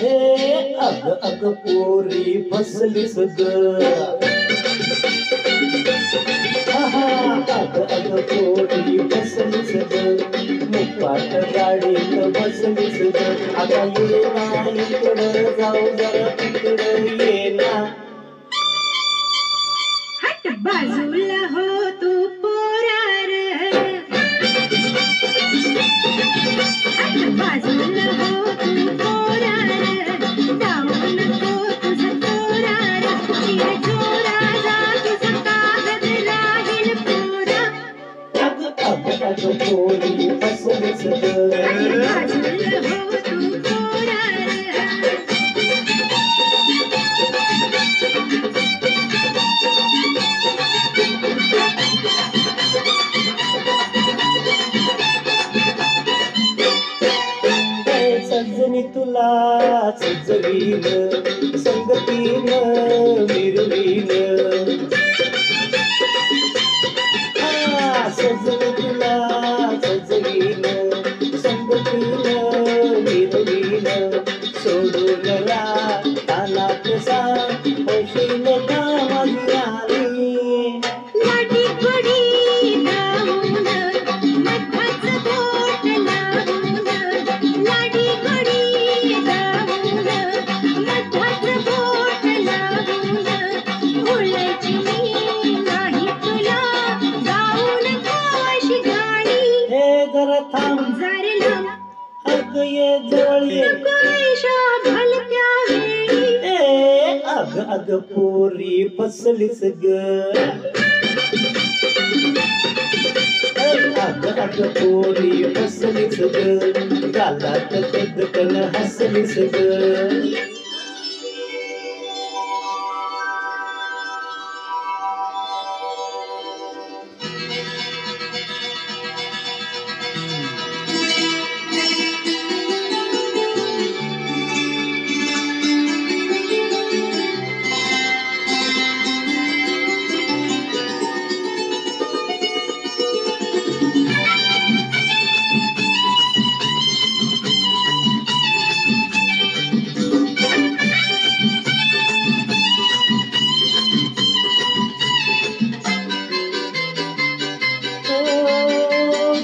हे अग अग पोरी फसलीस ग अग अग पोरी फसलीस ग मुपाट गाडीत बसलीस ग आता ये ना इकडं जाऊ जरा तिकडं ये ना हट बाजूला हो तू पोरार हट बाजूला हो तू पोरार जाऊ नको तुझं पोरार चिर चोरा जा तुझं कागद राहील पोरा अग अग अग पोरी फसलीस ग बाजूला हो तू पोरार सजनी तुला सजवीन संगतीन मिरवीन सजनी तुला सजवीन संगतीन मिरवीन सोडून या तानात सा होशील का माझी आली लाडी गोडी लावून मधाच बोट लावून लाडी गोडी लावून मधाच बोट लावून भुलायची नाही तुला गाऊन अशी गाणी हे जरा थांब जार लांब अग ये जवळ ये नको ऐशा भलत्या वेळी ए अग अग पोरी फसलीस ग अग अग पोरी फसलीस ग गालात कदकन हसलीस ग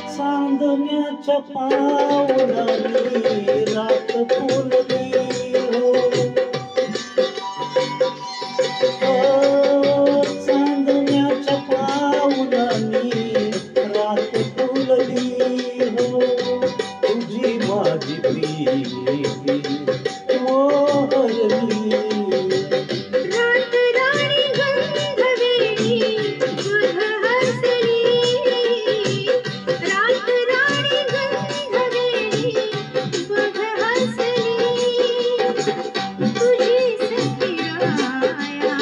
चांदण्याच्या पावलानी रात फुलली हो चांदण्याच्या पावलानी रात फुलली हो तुझी माझी प्रीती मोहरली रात राणी गंधवेणी बघ हसली रात राणी गंधवेणी बघ हसली तुझी सखिराया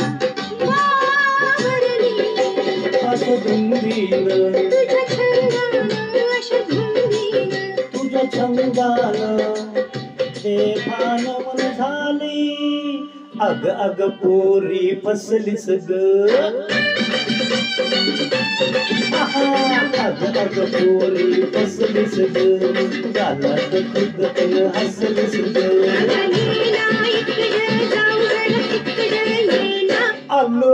वावरली धुंदीन तुझ्या छंदानं अशी धुंदीन तुझ्या छंदान ते भान मन झाली अग अग पोरी फसलीस ग अग अग पोरी फसलीस ग गालात खुदकन हसलीस ग येना इकडं जाऊ जरा तिकडं येना आलो